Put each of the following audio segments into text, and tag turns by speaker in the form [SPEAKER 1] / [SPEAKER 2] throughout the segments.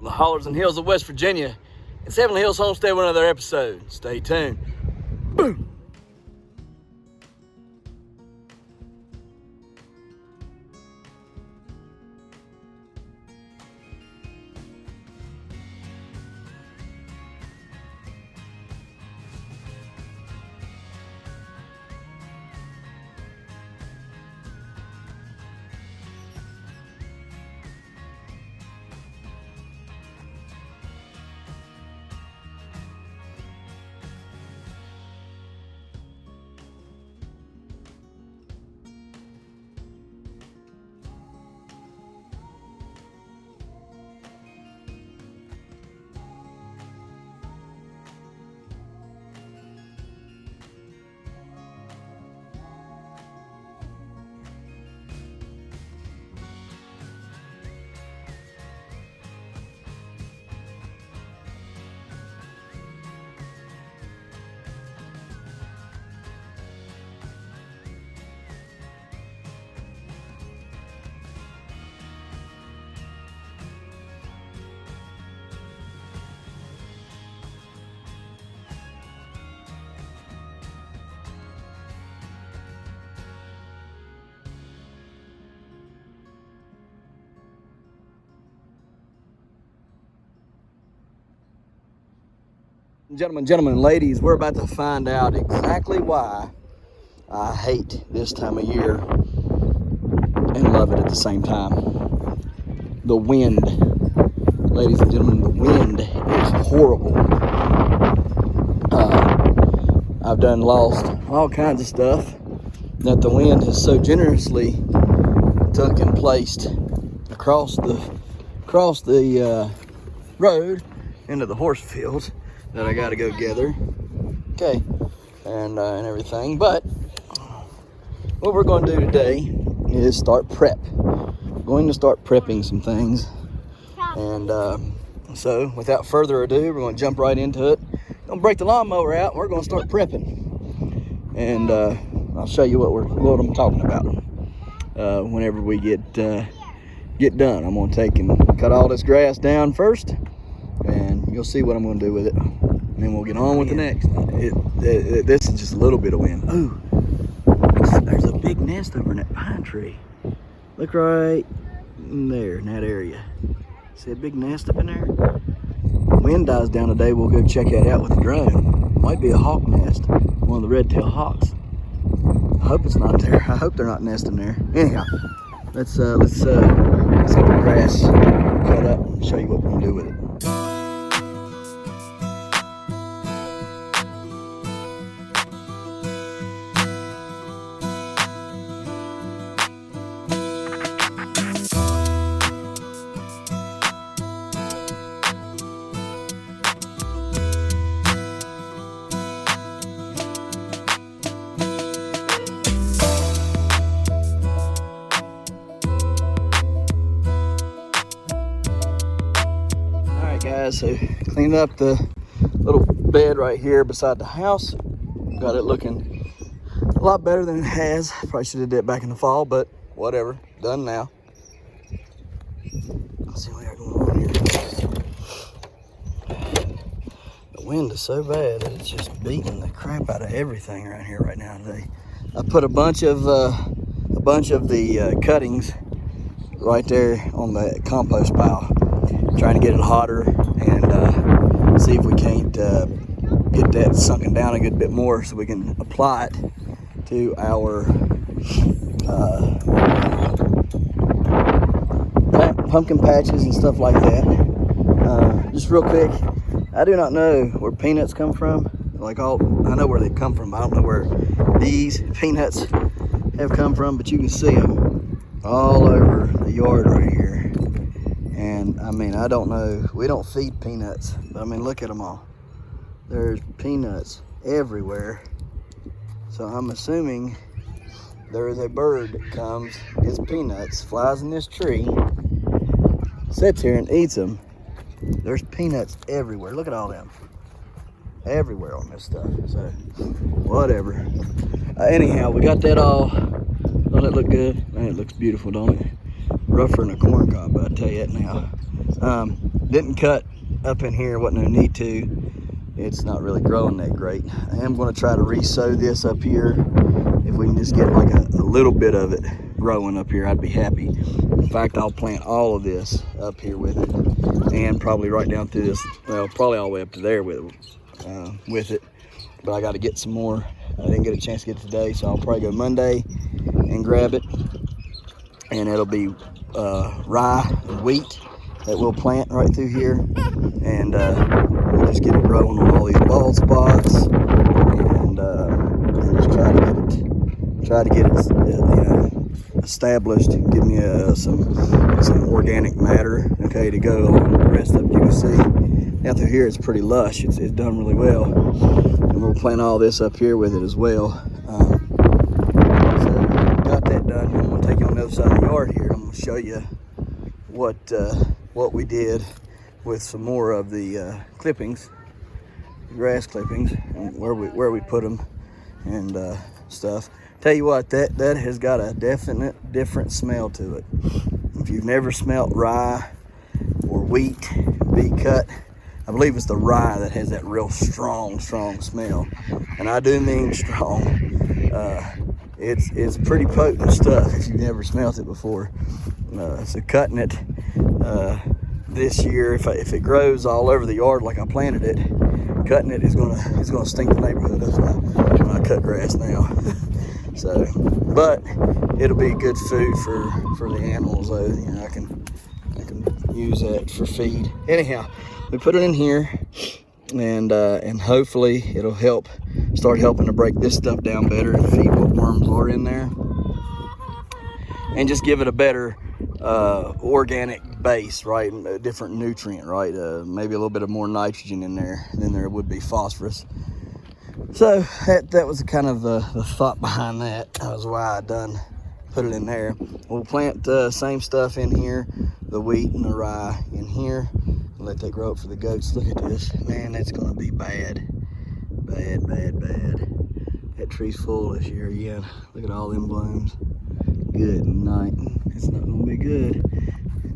[SPEAKER 1] The hollers and hills of West Virginia. It's Heavenly Hills Homestead with another episode. Stay tuned. Boom. Gentlemen and ladies, we're about to find out exactly why I hate this time of year and love it at the same time. The wind, ladies and gentlemen, the wind is horrible. I've done lost all kinds of stuff that the wind has so generously took and placed across the road into the horse fields that I got to go gather, okay, and everything. But what we're going to do today is start prep. We're going to start prepping some things, and so without further ado, we're going to jump right into it. Gonna break the lawnmower out. And we're going to start prepping, and I'll show you what I'm talking about whenever we get done. I'm going to take and cut all this grass down first, and you'll see what I'm going to do with it. And then we'll get on with the next. This is just a little bit of wind. Ooh, there's a big nest over in that pine tree. Look right there in that area. See a big nest up in there? Wind dies down today, we'll go check that out with a drone. Might be a hawk nest, one of the red-tailed hawks. I hope it's not there. I hope they're not nesting there. Anyhow, let's get the grass cut up and show you what we're gonna do with it. Guys, so cleaned up the little bed right here beside the house. Got it looking a lot better than it has. Probably should have did that back in the fall, but whatever, done now. Let's see what we got going on here. The wind is so bad that it's just beating the crap out of everything right here right now today. I put a bunch of the cuttings right there on the compost pile, trying to get it hotter and see if we can't get that sunken down a good bit more so we can apply it to our pumpkin patches and stuff like that. Just real quick, I do not know where peanuts come from. I know where they come from, but I don't know where these peanuts have come from, but you can see them all over the yard right here. And I mean, I don't know, we don't feed peanuts, but I mean, look at them all. There's peanuts everywhere. So I'm assuming there is a bird that comes, gets peanuts, flies in this tree, sits here and eats them. There's peanuts everywhere. Look at all them. Everywhere on this stuff. So, whatever. Anyhow, we got that all. Don't it look good? Man, it looks beautiful, don't it? Rougher than a corn cob, I tell you that now. Didn't cut up in here, wasn't no need to. It's not really growing that great. I am going to try to re-sow this up here. If we can just get like a little bit of it growing up here, I'd be happy. In fact, I'll plant all of this up here with it, and probably right down through this, well, probably all the way up to there with it. But I got to get some more. I didn't get a chance to get it today, so I'll probably go Monday and grab it. And it'll be rye and wheat that we'll plant right through here, and we'll just get it growing on all these bald spots, and just try to get it established. Give me some organic matter, okay, to go along with the rest of it. You can see out through here it's pretty lush. It's done really well, and we'll plant all this up here with it as well. So got that done. I'm gonna take you on the other side of the yard here. I'm gonna show you what we did with some more of the clippings, grass clippings, and where we put them and stuff. Tell you what, that has got a definite different smell to it. If you've never smelt rye or wheat being cut, I believe it's the rye that has that real strong smell, and I do mean strong. It's pretty potent stuff if you've never smelt it before. So cutting it this year, if it grows all over the yard like I planted it, cutting it is gonna stink the neighborhood up when I cut grass now. So, but it'll be good food for the animals though. You know, I can use that for feed. Anyhow, we put it in here, and hopefully it'll start helping to break this stuff down better and feed what worms are in there, and just give it a better organic base, right? A different nutrient, right? Maybe a little bit of more nitrogen in there than there would be phosphorus. So that was kind of the thought behind that. That was why I put it in there. We'll plant the same stuff in here, the wheat and the rye in here, and let that grow up for the goats. Look at this, man, that's gonna be bad. That tree's full this year again. Look at all them blooms. Good night. It's not gonna be good.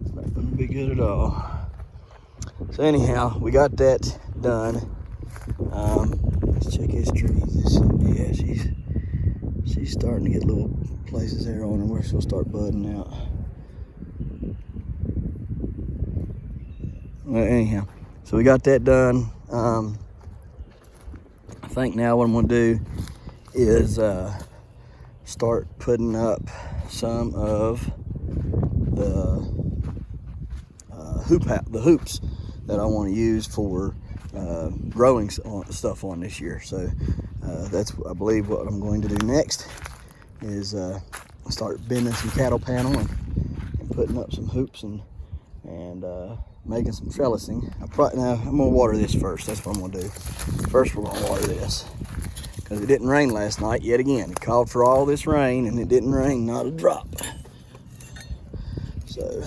[SPEAKER 1] It's not gonna be good at all. So anyhow, we got that done. Let's check his trees. Yeah, she's starting to get little places there on her where she'll start budding out. Well, anyhow, so we got that done. I think now what I'm gonna do is start putting up some of the hoops that I want to use for growing stuff on this year. So that's, I believe, what I'm going to do next is start bending some cattle panel and putting up some hoops and making some trellising. Now I'm gonna water this first. That's what I'm gonna do. First we're gonna water this, because it didn't rain last night yet again. It called for all this rain and it didn't rain, not a drop. So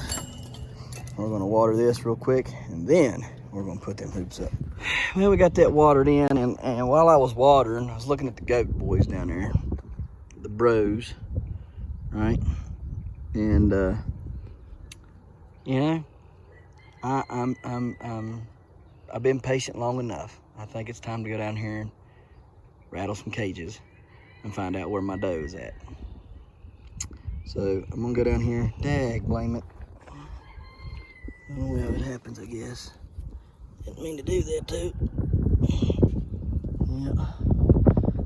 [SPEAKER 1] we're gonna water this real quick, and then we're gonna put them hoops up. Well, we got that watered in, and while I was watering, I was looking at the goat boys down there, the bros, right? And you know, I've been patient long enough. I think it's time to go down here and rattle some cages and find out where my doe is at. So I'm gonna go down here. Dag, blame it. Oh well, it happens, I guess. Didn't mean to do that too. Yeah,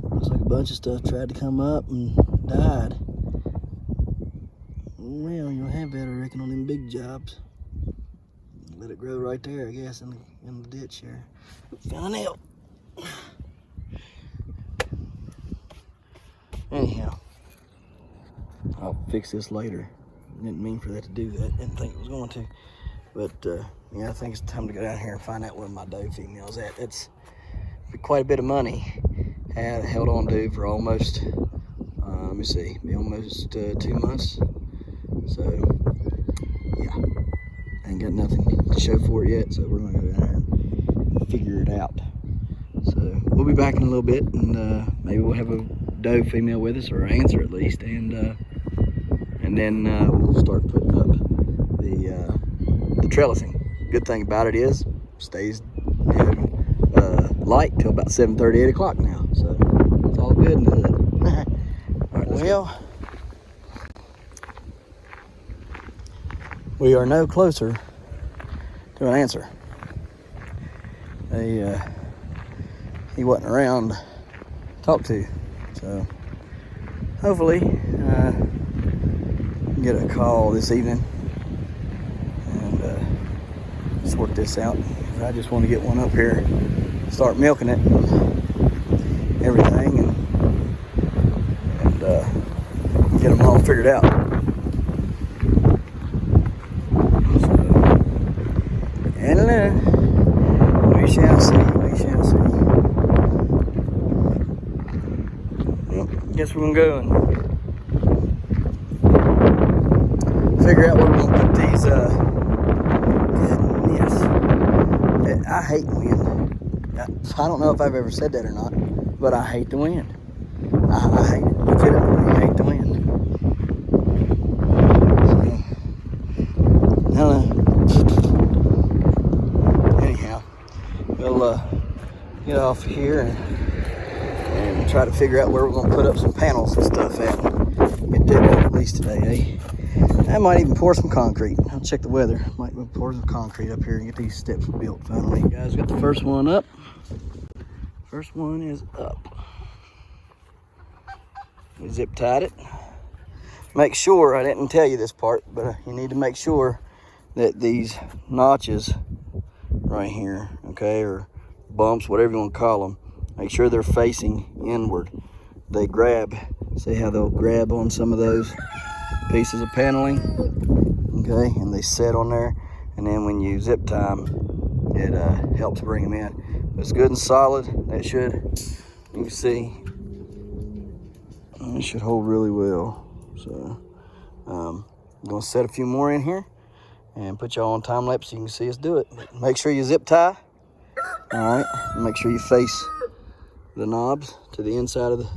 [SPEAKER 1] looks like a bunch of stuff tried to come up and died. Well, you'll have that, I reckon, on them big jobs. Let it grow right there, I guess, in the ditch here. Found a nail. Anyhow, I'll fix this later. Didn't mean for that to do that. Didn't think it was going to. But yeah, I think it's time to go down here and find out where my doe female's at. That's quite a bit of money. Had held on to for almost, let me see, almost 2 months. So yeah, ain't got nothing to show for it yet. So we're gonna go down there and figure it out. So we'll be back in a little bit, and maybe we'll have a doe female with us, or an answer at least, and then we'll start putting up the trellising. good thing about it is stays light till about 7:30, 8 o'clock now. So it's all good and good. All right, well, we are no closer to an answer. He wasn't around to talk to, so hopefully get a call this evening and sort this out. I just want to get one up here, start milking it and everything, and get them all figured out. So, and we shall see. We shall see. Well, guess we're gonna go and figure out where we're gonna put these. Goodness, I hate wind. I don't know if I've ever said that or not, but I hate the wind. I hate it. Legitimately, I hate the wind. So, I don't know. Anyhow, we'll get off here and try to figure out where we're going to put up some panels and stuff at. Get that at least today, eh? I might even pour some concrete. I'll check the weather. Might pour some concrete up here and get these steps built finally. Guys, got the first one up. First one is up. We zip tied it. Make sure, I didn't tell you this part, but you need to make sure that these notches right here, okay, or bumps, whatever you want to call them, make sure they're facing inward. They grab, see how they'll grab on some of those pieces of paneling, okay, and they set on there, and then when you zip tie them, it helps bring them in. It's good and solid. That should, you can see, it should hold really well. So I'm gonna set a few more in here and put y'all on time lapse so you can see us do it. Make sure you zip tie. All right, make sure you face the knobs to the inside of the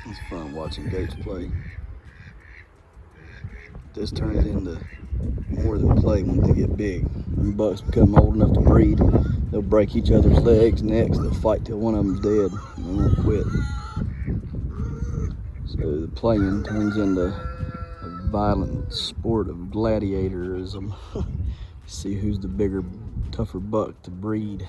[SPEAKER 1] It's fun watching goats play. This turns into more than play when they get big. When bucks become old enough to breed, they'll break each other's legs, necks, they'll fight till one of them's dead and they won't quit. So the playing turns into a violent sport of gladiatorism. See who's the bigger, tougher buck to breed.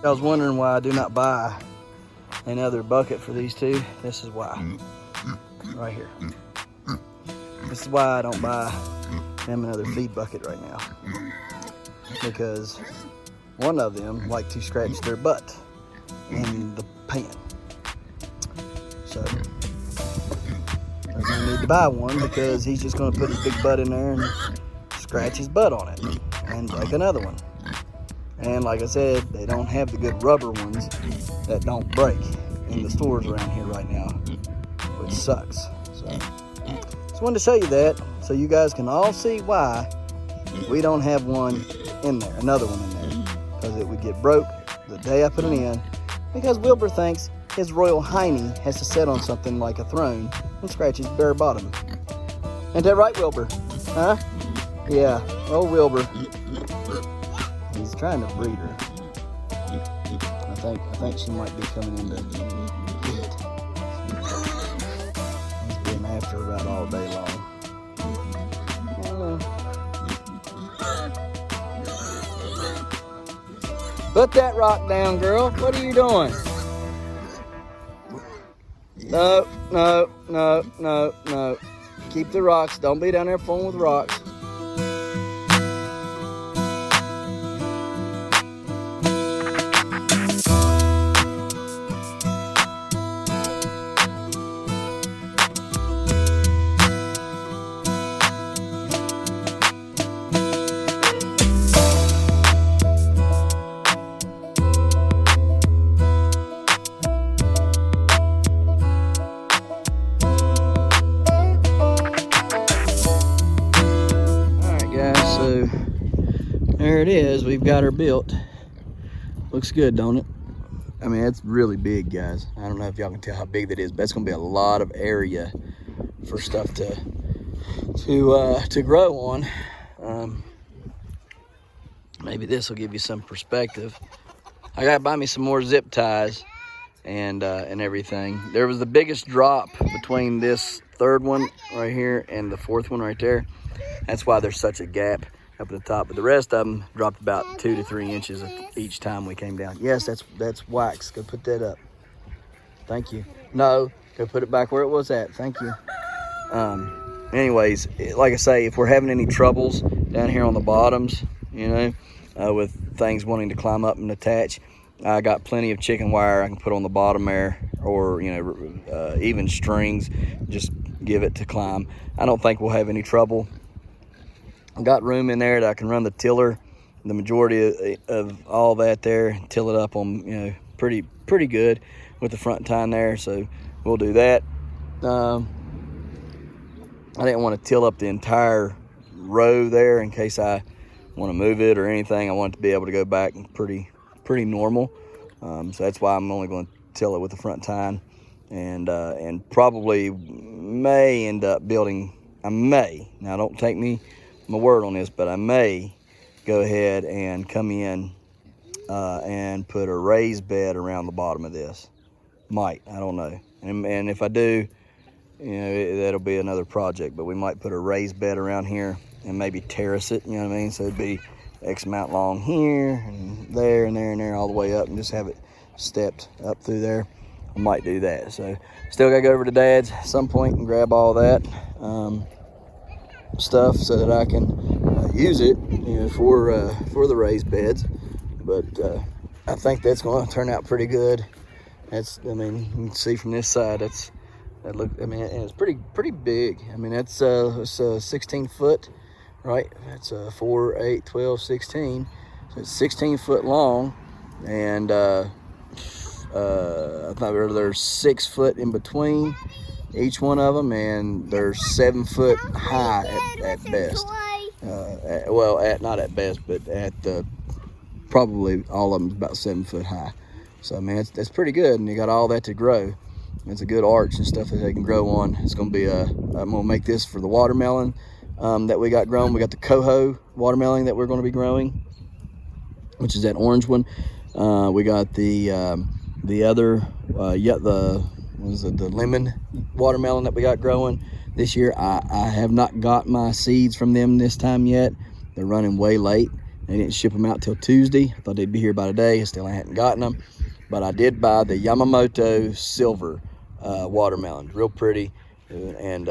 [SPEAKER 1] I was wondering why I do not buy another bucket for these two. This is why. Right here. This is why I don't buy them another feed bucket right now. Because one of them like to scratch their butt in the pan. So there's no need to buy one because he's just going to put his big butt in there and scratch his butt on it and break another one. And like I said, they don't have the good rubber ones that don't break in the stores around here right now, which sucks. So just wanted to show you that so you guys can all see why we don't have one in there, another one in there, because it would get broke the day I put it in, because Wilbur thinks his Royal Hiney has to sit on something like a throne and scratch his bare bottom. Ain't that right, Wilbur? Huh? Yeah, oh Wilbur. He's trying to breed her. I think she might be coming in to eat. He's been after her about all day long. Put that rock down, girl. What are you doing? No, no, no, no, no. Keep the rocks. Don't be down there fooling with rocks. There it is. We've got her built. Looks good, don't it? I mean, it's really big, guys. I don't know if y'all can tell how big that is, but it's gonna be a lot of area for stuff to grow on. Maybe this will give you some perspective. I gotta buy me some more zip ties and everything. There was the biggest drop between this third one right here and the fourth one right there. That's why there's such a gap up at the top, but the rest of them dropped about 2 to 3 inches each time we came down. Yes, that's wax. Go put that up. Thank you. No, go put it back where it was at. Thank you. Anyways, like I say, if we're having any troubles down here on the bottoms, you know, with things wanting to climb up and attach, I got plenty of chicken wire I can put on the bottom there, or you know, even strings. Just give it to climb. I don't think we'll have any trouble. I got room in there that I can run the tiller, the majority of all that there, till it up on, you know, pretty good with the front tine there. So we'll do that. I didn't want to till up the entire row there in case I want to move it or anything. I want it to be able to go back and pretty normal. So that's why I'm only going to till it with the front tine, and probably may end up building. I may, now don't take me my word on this, but I may go ahead and come in and put a raised bed around the bottom of this. Might, I don't know. And if I do, you know, that'll be another project, but we might put a raised bed around here and maybe terrace it, you know what I mean? So it'd be X amount long here and there and there and there all the way up, and just have it stepped up through there. I might do that. So still gotta go over to Dad's at some point and grab all that stuff so that I can use it, you know, for the raised beds. But I think that's going to turn out pretty good. That's, I mean, you can see from this side, that look, I mean, and it's pretty big. I mean, it's 16 foot, right? That's 4, 8, 12, 16. So it's 16 foot long, and I thought there's 6 foot in between each one of them, and they're 7 foot high at best. Not at best, but at probably all of them's about 7 foot high. So, man, that's pretty good, and you got all that to grow. It's a good arch and stuff that they can grow on. It's going to be I'm going to make this for the watermelon that we got grown. We got the coho watermelon that we're going to be growing, which is that orange one. We got the other, the lemon watermelon that we got growing this year. I have not got my seeds from them this time yet. They're running way late, They didn't ship them out till Tuesday. I thought they'd be here by today. I still hadn't gotten them. But I did buy the Yamamoto Silver watermelon. Real pretty, and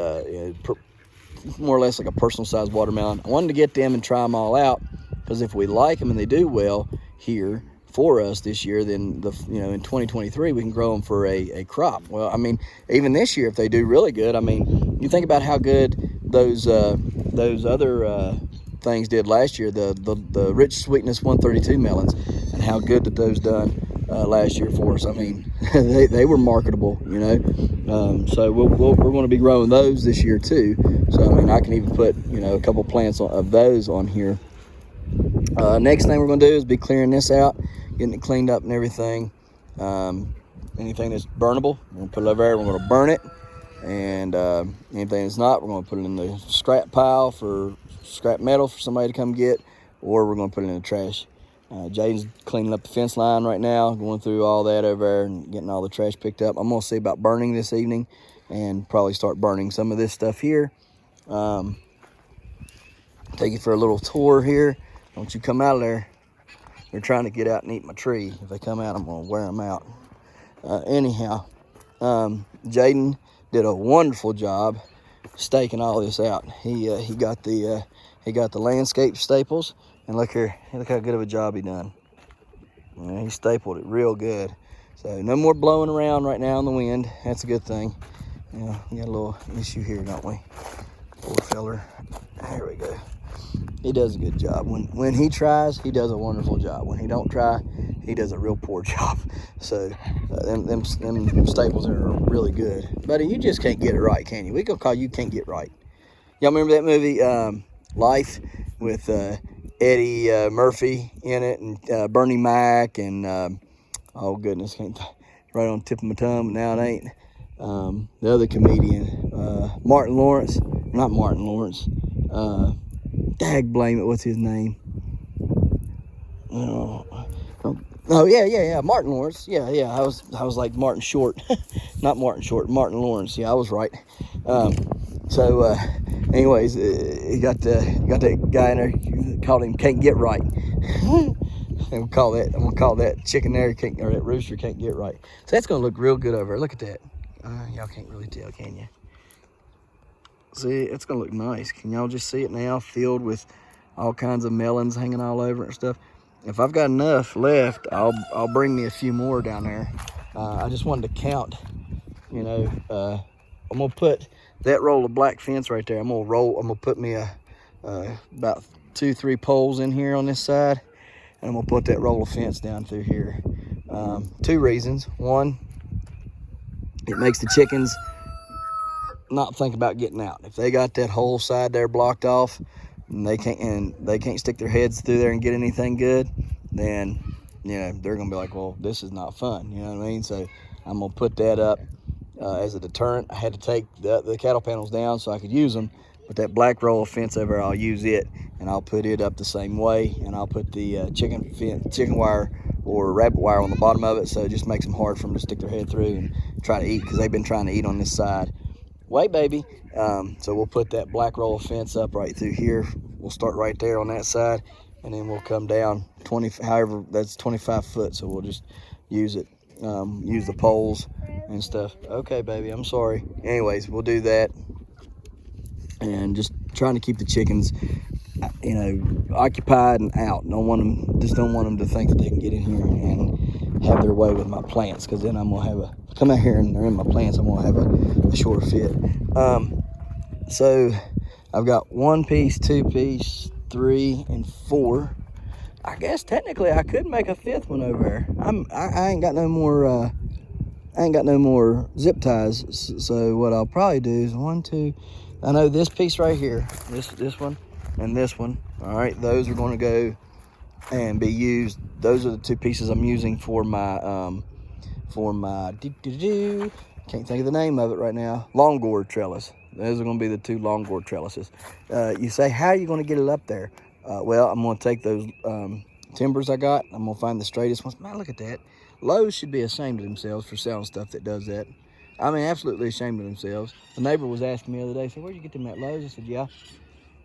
[SPEAKER 1] more or less like a personal size watermelon. I wanted to get them and try them all out, because if we like them and they do well here for us this year, then in 2023 we can grow them for a crop. Well, I mean, even this year if they do really good, I mean, you think about how good those other things did last year, the rich sweetness 132 melons, and how good that those done last year for us. I mean, they were marketable, so we're going to be growing those this year too. So I mean, I can even put a couple plants of those on here. Next thing we're going to do is be clearing this out, getting it cleaned up and everything. Anything that's burnable, we're going to put it over there. We're going to burn it, and anything that's not, we're going to put it in the scrap pile for scrap metal for somebody to come get, or we're going to put it in the trash. Jaden's cleaning up the fence line right now, going through all that over there and getting all the trash picked up. I'm going to see about burning this evening, and probably start burning some of this stuff here. Take you for a little tour here. Don't you come out of there. They're trying to get out and eat my tree. If they come out, I'm going to wear them out. Anyhow, Jaden did a wonderful job staking all this out. He got the landscape staples, and look here, look how good of a job he done. He stapled it real good. So no more blowing around right now in the wind. That's a good thing. We got a little issue here, don't we? Poor feller. There we go. He does a good job. When he tries, he does a wonderful job. When he don't try, he does a real poor job. So them staples are really good. Buddy, you just can't get it right, can you? We gonna call you Can't Get Right. Y'all remember that movie, Life, with Eddie Murphy in it, and Bernie Mac, and oh goodness, right on the tip of my tongue, but now it ain't. The other comedian, Martin Lawrence, not Martin Lawrence. Dag blame it, what's his name? Oh yeah, Martin Lawrence. Yeah. I was like Martin Short, not Martin Short, Martin Lawrence. Yeah, I was right. Anyways, he got that guy in there, called him Can't Get Right. I'm gonna call that chicken there, or that rooster can't get right. So that's gonna look real good over there. Look at that. Y'all can't really tell, can you? See, it's gonna look nice. Can y'all just see it now, filled with all kinds of melons hanging all over it and stuff? If I've got enough left, I'll bring me a few more down there. I just wanted to count. I'm gonna put that roll of black fence right there. I'm gonna put me about 2-3 poles in here on this side, and I'm gonna put that roll of fence down through here. 2 reasons. One, it makes the chickens not think about getting out. If they got that whole side there blocked off, and they can't stick their heads through there and get anything good, then they're gonna be like, well, this is not fun. You know what I mean? So I'm gonna put that up as a deterrent. I had to take the cattle panels down so I could use them, but that black roll of fence over there, I'll use it, and I'll put it up the same way, and I'll put the chicken wire or rabbit wire on the bottom of it, so it just makes them hard for them to stick their head through and try to eat, because they've been trying to eat on this side. Wait, baby. So we'll put that black roll of fence up right through here. We'll start right there on that side, and then we'll come down 20, however, that's 25 foot. So we'll just use it, use the poles and stuff. Okay, baby, I'm sorry. Anyways, we'll do that, and just trying to keep the chickens, occupied and out. Don't want them to think that they can get in here and have their way with my plants, because then I'm gonna come out here and they're in my plants. I'm gonna have a short fit. So I've got 1 piece, 2 piece, 3, and 4. I guess technically I could make a 5th one over there. I ain't got no more. I ain't got no more zip ties. So what I'll probably do is 1, 2. I know this piece right here, this one, and this one. All right, those are going to go and be used. Those are the 2 pieces I'm using for my can't think of the name of it right now. Long gourd trellis. Those are going to be the 2 long gourd trellises. You say, how are you going to get it up there? Well, I'm going to take those timbers I got. I'm going to find the straightest ones. Man, look at that. Lowe's should be ashamed of themselves for selling stuff that does that. I mean, absolutely ashamed of themselves. The neighbor was asking me the other day, said, where'd you get them at Lowe's? I said, yeah.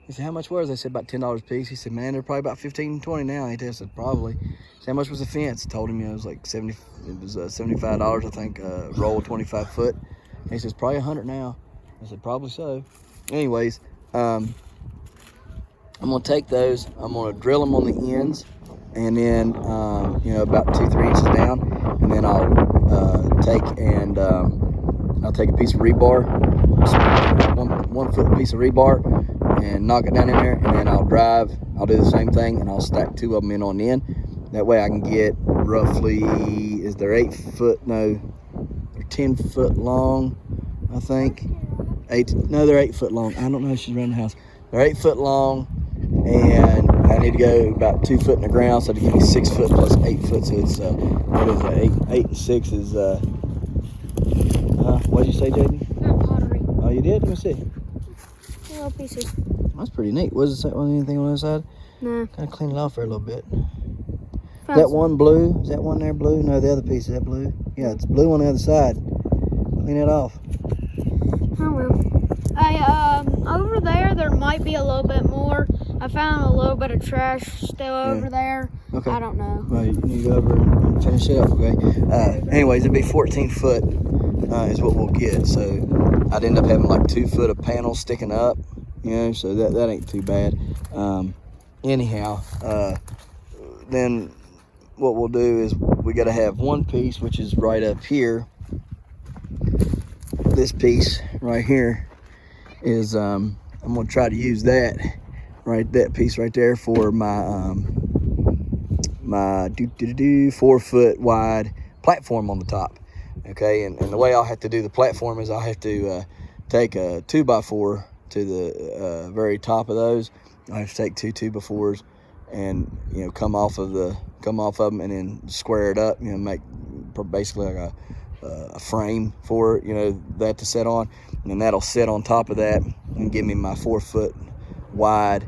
[SPEAKER 1] He said, how much was it? I said, about $10 a piece. He said, man, they're probably about 15, 20 now. He said, probably. He said, how much was the fence? I told him, it was like $75, I think, roll 25 foot. And he says, probably 100 now. I said, probably so. Anyways, I'm gonna take those, I'm gonna drill them on the ends, and then, about 2-3 inches down, and then I'll take a piece of rebar, one foot piece of rebar, and knock it down in there, and then I'll do the same thing, and I'll stack 2 of them in on the end. That way I can get roughly, is there 8 foot, no, they're 10 foot long, I think. They're 8 foot long. I don't know if she's around the house. They're 8 foot long, and I need to go about 2 foot in the ground, so to give me 6 foot plus 8 foot. So it's what is it? 8 and 6 is what did you say, Jaden?
[SPEAKER 2] Pottery.
[SPEAKER 1] Oh, you did? Let me see.
[SPEAKER 2] Little pieces.
[SPEAKER 1] That's pretty neat. Was it say anything on the other side?
[SPEAKER 2] No.
[SPEAKER 1] Kind of clean it off there a little bit. Is that one blue? Is that one there blue? No, the other piece, is that blue? Yeah, it's blue on the other side. Clean it off.
[SPEAKER 2] Oh well. Over there might be a little bit more. I found a little bit of trash still over there.
[SPEAKER 1] Okay.
[SPEAKER 2] I don't know.
[SPEAKER 1] Well, you need to go over and finish it up, okay? Anyways, it'd be 14 foot is what we'll get. So I'd end up having like 2 foot of panels sticking up, so that ain't too bad. Anyhow, then what we'll do is we got to have one piece, which is right up here. This piece right here is I'm gonna try to use that piece right there for my my 4 foot wide platform on the top. Okay, and the way I'll have to do the platform is I'll have to take a 2x4 to the very top of those. I have to take 2 2x4s and come off of them and then square it up, make basically like a frame for it, that to set on, and then that'll sit on top of that and give me my 4 foot wide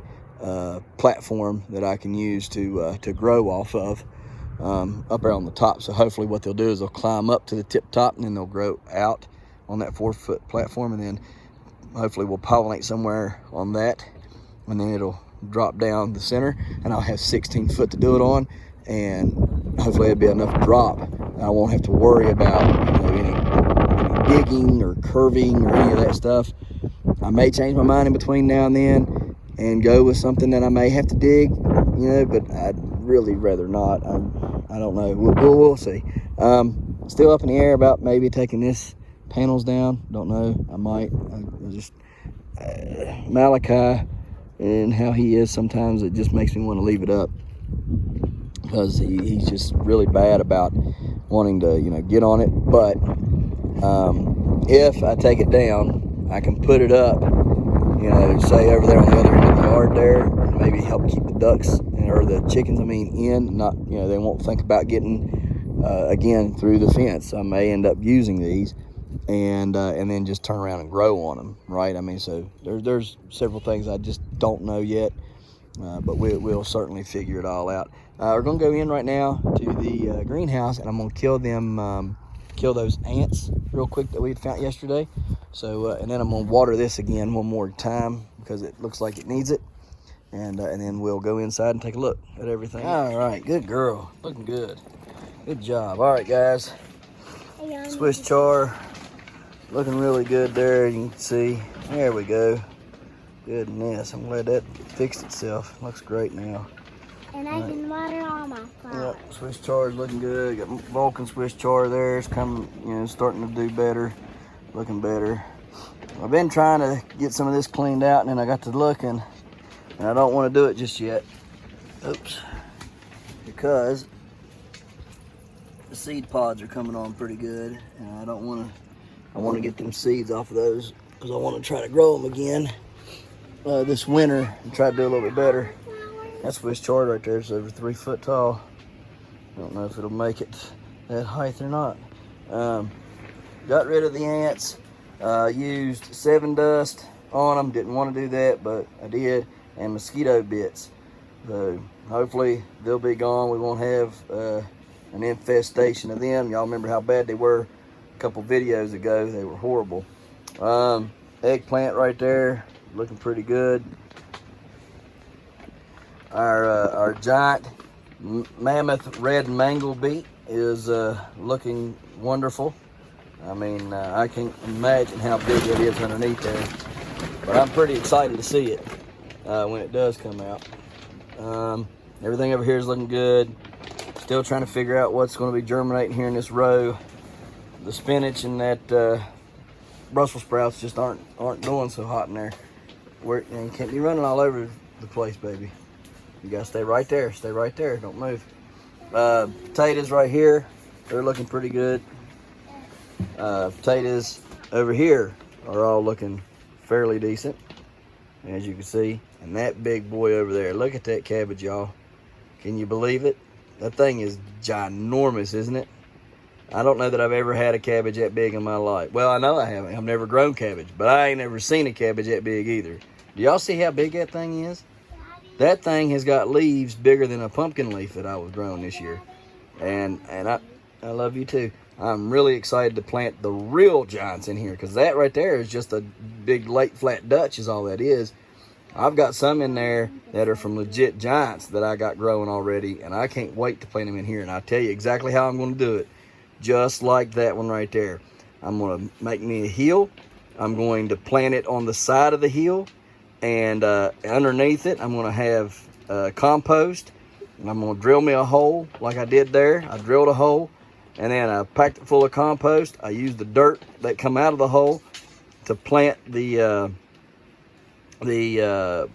[SPEAKER 1] platform that I can use to grow off of up there on the top. So hopefully what they'll do is they'll climb up to the tip top, and then they'll grow out on that 4 foot platform, and then hopefully we'll pollinate somewhere on that, and then it'll drop down the center, and I'll have 16 foot to do it on, and hopefully it'll be enough drop. I won't have to worry about any digging or curving or any of that stuff. I may change my mind in between now and then and go with something that I may have to dig, but I'd really rather not. I don't know. We'll see. Still up in the air about maybe taking this panels down. Don't know. I might. I just Malachi and how he is sometimes, it just makes me want to leave it up, because he's just really bad about wanting to get on it. But if I take it down, I can put it up, say over there on the other end of the yard there, and maybe help keep the ducks or the chickens in, not they won't think about getting again through the fence. I may end up using these and then just turn around and grow on them, right? So there's several things I just don't know yet, but we'll certainly figure it all out. We're gonna go in right now to the greenhouse, and I'm gonna kill those ants real quick that we had found yesterday. So and then I'm gonna water this again one more time because it looks like it needs it, and then we'll go inside and take a look at everything. All right, good girl, looking good. Good job. All right, guys. Swiss char, looking really good there. You can see. There we go. Goodness, I'm glad that fixed itself. Looks great now.
[SPEAKER 2] And I can water all my flowers.
[SPEAKER 1] Yep, Swiss char is looking good. Got Vulcan Swiss char there. It's coming, starting to do better, looking better. I've been trying to get some of this cleaned out, and then I got to looking, and I don't want to do it just yet. Oops, because the seed pods are coming on pretty good, and I don't want to. I want to get them seeds off of those because I want to try to grow them again this winter and try to do a little bit better. That's Swiss chard right there. It's over 3 foot tall. I don't know if it'll make it that height or not. Got rid of the ants. Used 7 dust on them. Didn't want to do that, but I did. And mosquito bits. So hopefully they'll be gone. We won't have an infestation of them. Y'all remember how bad they were a couple videos ago. They were horrible. Eggplant right there, looking pretty good. Our giant mammoth red mangle beet is looking wonderful. I mean, I can't imagine how big it is underneath there, but I'm pretty excited to see it when it does come out. Everything over here is looking good. Still trying to figure out what's going to be germinating here in this row. The spinach and that Brussels sprouts just aren't doing so hot in there. And you can't be running all over the place, baby. You gotta stay right there. Stay right there. Don't move. Potatoes right here, they're looking pretty good. Potatoes over here are all looking fairly decent, as you can see. And that big boy over there, look at that cabbage, y'all. Can you believe it? That thing is ginormous, isn't it? I don't know that I've ever had a cabbage that big in my life. Well, I know I haven't. I've never grown cabbage, but I ain't never seen a cabbage that big either. Do y'all see how big that thing is? That thing has got leaves bigger than a pumpkin leaf that I was growing this year. And I love you too. I'm really excited to plant the real giants in here, because that right there is just a big late flat Dutch is all that is. I've got some in there that are from legit giants that I got growing already, and I can't wait to plant them in here. And I'll tell you exactly how I'm going to do it. Just like that one right there. I'm going to make me a hill. I'm going to plant it on the side of the hill, and underneath it I'm going to have compost, and I'm going to drill me a hole like I did there. I drilled a hole, and then I packed it full of compost. I used the dirt that come out of the hole to plant the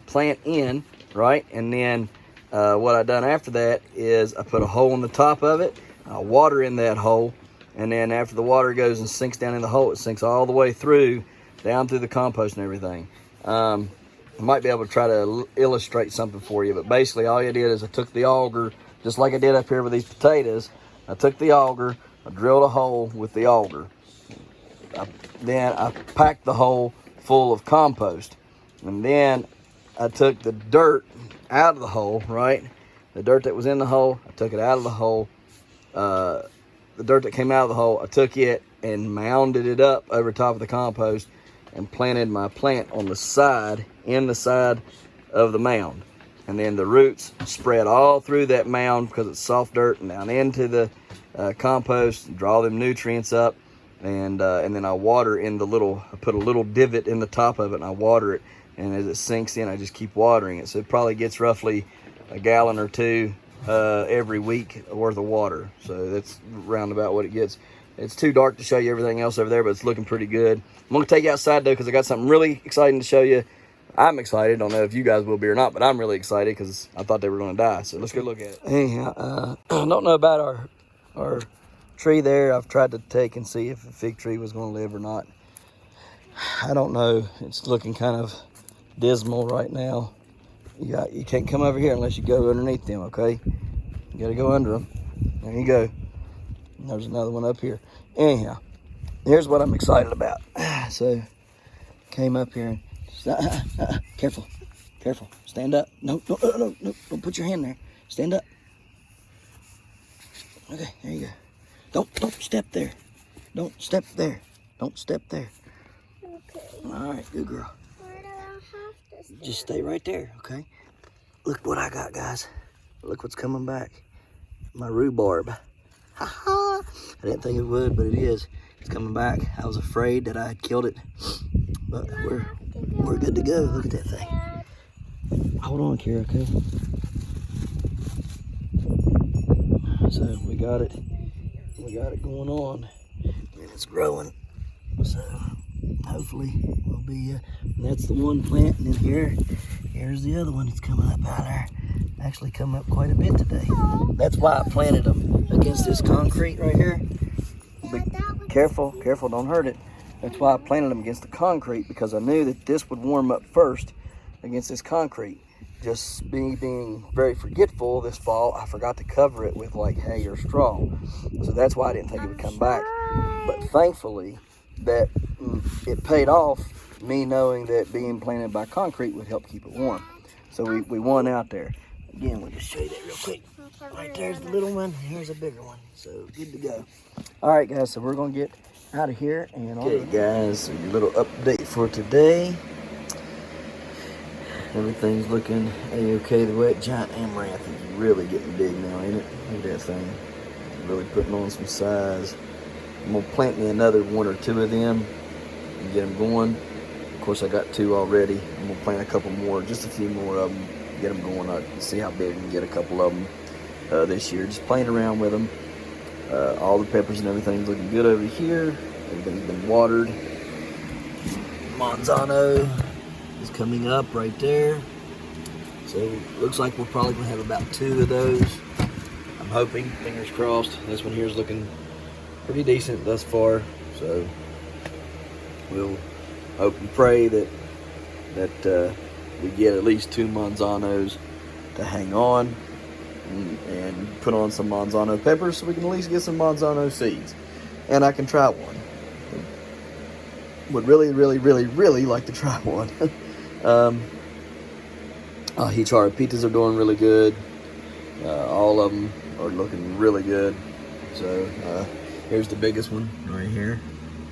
[SPEAKER 1] plant in, right? And then what I done after that is I put a hole in the top of it. I water in that hole, and then after the water goes and sinks down in the hole, it sinks all the way through, down through the compost and everything. I might be able to try to illustrate something for you, but basically all I did is I took the auger, just like I did up here with these potatoes. I took the auger, I drilled a hole with the auger. Then I packed the hole full of compost, and then I took the dirt out of the hole, right? The dirt that was in the hole, I took it out of the hole. The dirt that came out of the hole, I took it and mounded it up over top of the compost and planted my plant on the side, in the side of the mound. And then the roots spread all through that mound because it's soft dirt and down into the compost, and draw them nutrients up. And then I water in the little, I put a little divot in the top of it and I water it. And as it sinks in, I just keep watering it. So it probably gets roughly a gallon or two every week worth of water. So that's round about what it gets. It's too dark to show you everything else over there, but it's looking pretty good. I'm going to take you outside though, because I got something really exciting to show you. I'm excited. Don't know if you guys will be or not, but I'm really excited because I thought they were going to die. So let's go look at it. Anyhow, I don't know about our tree there. I've tried to take and see if the fig tree was going to live or not. I don't know. It's looking kind of dismal right now. You can't come over here unless you go underneath them, okay? You got to go under them. There you go. And there's another one up here. Anyhow, here's what I'm excited about. So, came up here and careful, stand up. No, don't put your hand there. Stand up. Okay, there you go. Don't step there. Don't step there. Don't step there.
[SPEAKER 2] Okay.
[SPEAKER 1] All right, good girl.
[SPEAKER 2] Where do I have to stay?
[SPEAKER 1] Just stay right there, okay? Look what I got, guys. Look what's coming back. My rhubarb. Ha-ha! I didn't think it would, but it is. It's coming back. I was afraid that I had killed it, but we're good to go. Look at that thing. Hold on, Kira, okay? So we got it going on, and it's growing. So hopefully we'll be. That's the one plant, and then here's the other one that's coming up out there. Actually come up quite a bit today. That's why I planted them against this concrete right here. Be careful, don't hurt it. That's why I planted them against the concrete, because I knew that this would warm up first against this concrete. Just me being very forgetful this fall, I forgot to cover it with like hay or straw. So that's why I didn't think it would come back. But thankfully, that it paid off, me knowing that being planted by concrete would help keep it warm. So we won out there. Again, we'll just show you that real quick. Right there's the little one, here's a bigger one. So good to go. All right, guys, so we're gonna get out of here. And okay, guys, so your little update for today. Everything's looking a-okay. The wet giant amaranth is really getting big now, ain't it? Look at that thing. Really putting on some size. I'm gonna plant me another 1 or 2 of them and get them going. Of course, I got 2 already. I'm gonna plant a couple more, just a few more of them, get them going up and see how big we can get a couple of them this year. Just playing around with them. All the peppers and everything's looking good over here. Everything's been watered. Manzano is coming up right there. So looks like we're probably gonna have about 2 of those. I'm hoping, fingers crossed. This one here is looking pretty decent thus far. So we'll hope and pray that we get at least 2 Manzanos to hang on and put on some Manzano peppers so we can at least get some Manzano seeds. And I can try one. Would really, really, really, really like to try one. Hicharapitas are doing really good. All of them are looking really good. So here's the biggest one right here.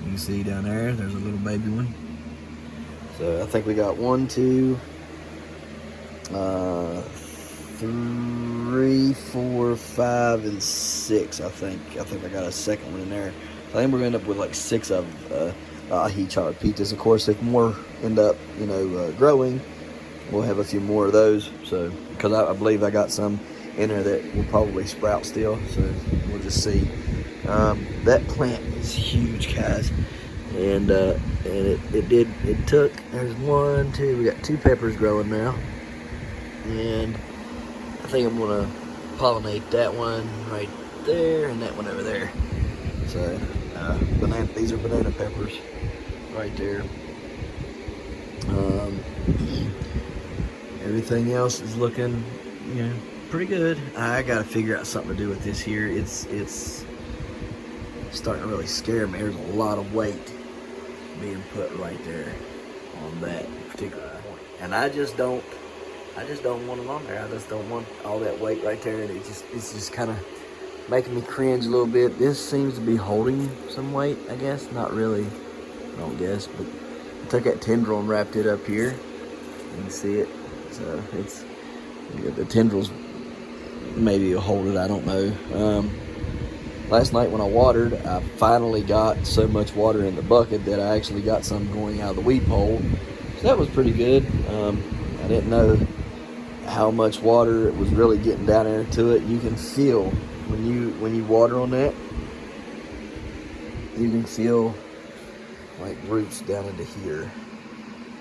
[SPEAKER 1] You can see down there, there's a little baby one. So I think we got 1, 2, 3, 4, 5, and 6. I think I got a second one in there. So I think we're gonna end up with like 6 of Hicharapitas. Of course, if more end up, growing, we'll have a few more of those. So because I believe I got some in there that will probably sprout still. So we'll just see. That plant is huge, guys, and it took. There's 1, 2. We got 2 peppers growing now, and I think I'm gonna pollinate that one right there and that one over there. So these are banana peppers right there. Everything else is looking, pretty good. I gotta figure out something to do with this here. It's starting to really scare me. There's a lot of weight being put right there on that particular point, and I just don't want it on there. I just don't want all that weight right there, and it's just kind of making me cringe a little bit. This seems to be holding some weight, I guess. Not really, I don't guess, but I took that tendril and wrapped it up here. You can see it. So it's the tendrils maybe will hold it. I don't know. Last night when I watered, I finally got so much water in the bucket that I actually got some going out of the weed pole. So that was pretty good. I didn't know how much water it was really getting down there to it. You can feel when you water on that, you can feel like roots down into here.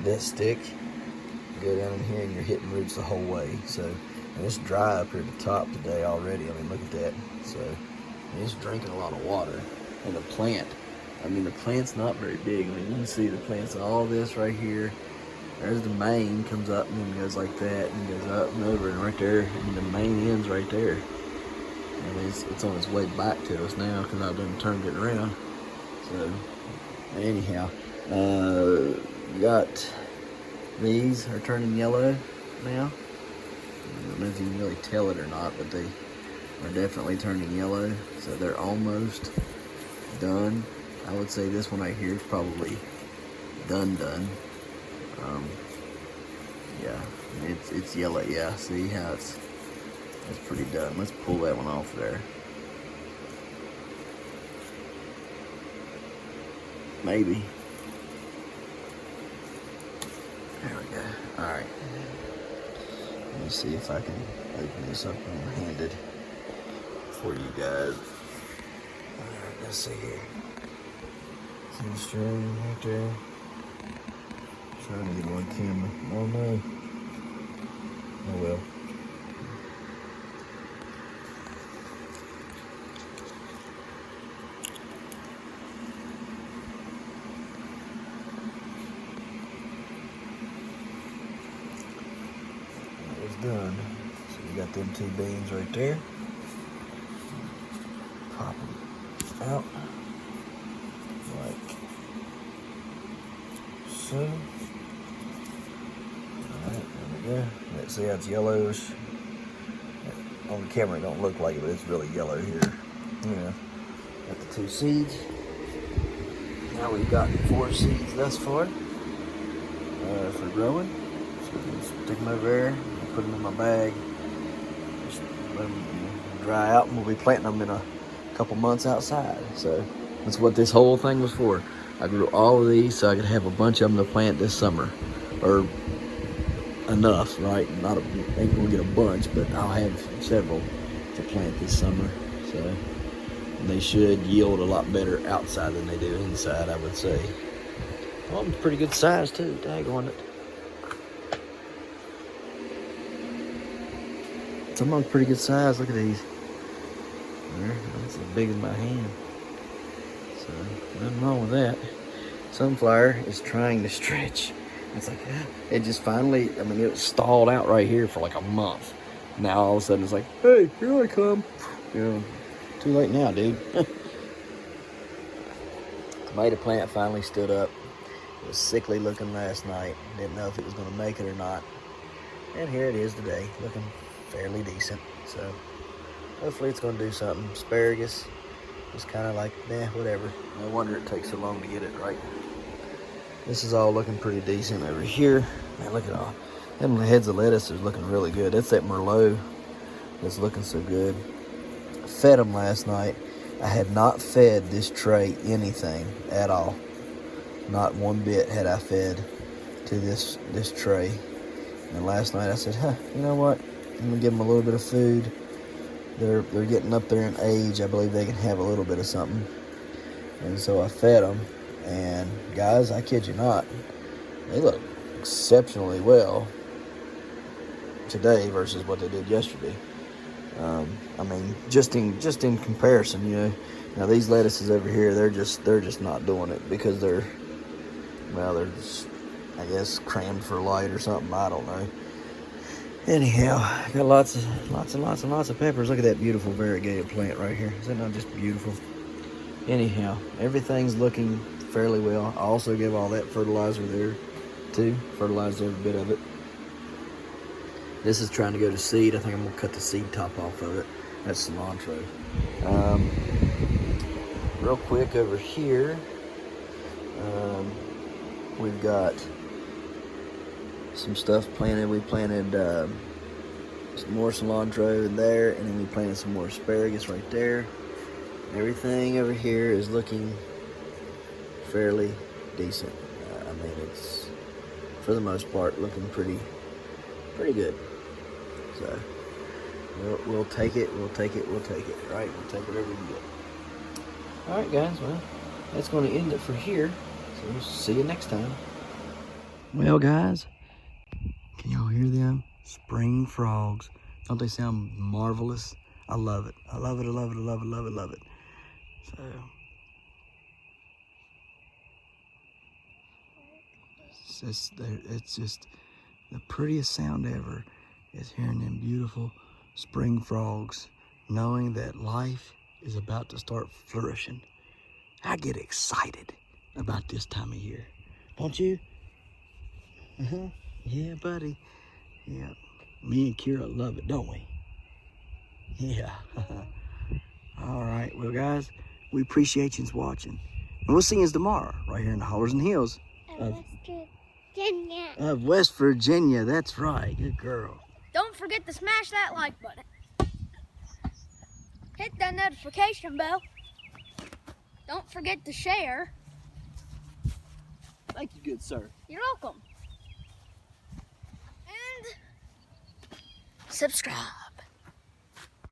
[SPEAKER 1] This stick, go down in here and you're hitting roots the whole way. So, and it's dry up here at the top today already. I mean, look at that. So it's drinking a lot of water. And the plant's not very big. I mean, you can see the plant's all this right here. There's the main, comes up and then goes like that and goes up and over, and right there, and the main end's right there. I mean, it's on its way back to us now because I've done turned it around. So anyhow, got these are turning yellow now. I don't know if you can really tell it or not, but they are definitely turning yellow. So they're almost done. I would say this one right here is probably done. Yeah, it's yellow. Yeah, see how it's pretty done. Let's pull that one off there. Maybe. There we go. All right. Let me see if I can open this up one-handed for you guys. All right, let's see here. See the string right there? Trying to get one camera. Oh no. Oh well. That was done. So we got them 2 beans right there. Pop them out like so. Yeah, let's see how it's yellowish. On the camera it don't look like it, but it's really yellow here. Yeah. Got the 2 seeds. Now we've got 4 seeds thus far for growing. So Stick them over there, put them in my bag, just let them dry out, and we'll be planting them in a couple months outside. So that's what this whole thing was for. I grew all of these so I could have a bunch of them to plant this summer, or enough, right? Not ain't gonna get a bunch, but I'll have several to plant this summer. So they should yield a lot better outside than they do inside, I would say. Well, it's pretty good size too. Daggone it. Some of them's pretty good size. Look at these. There, that's as big as my hand. So nothing wrong with that. Sunflower is trying to stretch. It's like, it just finally, I mean, it was stalled out right here for like a month. Now all of a sudden it's like, hey, here I come. You know, too late now, dude. Tomato plant finally stood up. It was sickly looking last night. Didn't know if it was going to make it or not. And here it is today, looking fairly decent. So hopefully it's going to do something. Asparagus is kind of like, whatever. No wonder it takes so long to get it right. This is all looking pretty decent over here. Man, look at all them heads of lettuce are looking really good. That's that Merlot that's looking so good. I fed them last night. I had not fed this tray anything at all. Not one bit had I fed to this tray. And last night I said, you know what? I'm gonna give them a little bit of food. They're getting up there in age. I believe they can have a little bit of something. And so I fed them. And guys, I kid you not, they look exceptionally well today versus what they did yesterday. I mean, just in comparison, you know. Now these lettuces over here, they're just not doing it because they're just, I guess, crammed for light or something. I don't know. Anyhow, I got lots of peppers. Look at that beautiful variegated plant right here. Is that not just beautiful? Anyhow, everything's looking fairly well. I also give all that fertilizer there too. Fertilized every bit of it. This is trying to go to seed. I think I'm gonna cut the seed top off of it. That's cilantro. Real quick over here, we've got some stuff planted. We planted some more cilantro in there, and then we planted some more asparagus right there. Everything over here is looking fairly decent. I mean, it's, for the most part, looking pretty good. So we'll take it, right? We'll take whatever we can get. All right, guys. Well, that's going to end it for here. So we'll see you next time. Well, guys, can y'all hear them? Spring frogs. Don't they sound marvelous? I love it. I love it. I love it. I love it. Love it. Love it. So it's just the prettiest sound ever is hearing them beautiful spring frogs, knowing that life is about to start flourishing. I get excited about this time of year. Don't you? Yeah, buddy. Yeah. Me and Kira love it, don't we? Yeah. All right. Well, guys, we appreciate you watching. And we'll see you tomorrow, right here in the Hollers and Hills of West Virginia. That's right. Good girl.
[SPEAKER 2] Don't forget to smash that like button. Hit that notification bell. Don't forget to share.
[SPEAKER 1] Thank you, good sir.
[SPEAKER 2] You're welcome. And subscribe.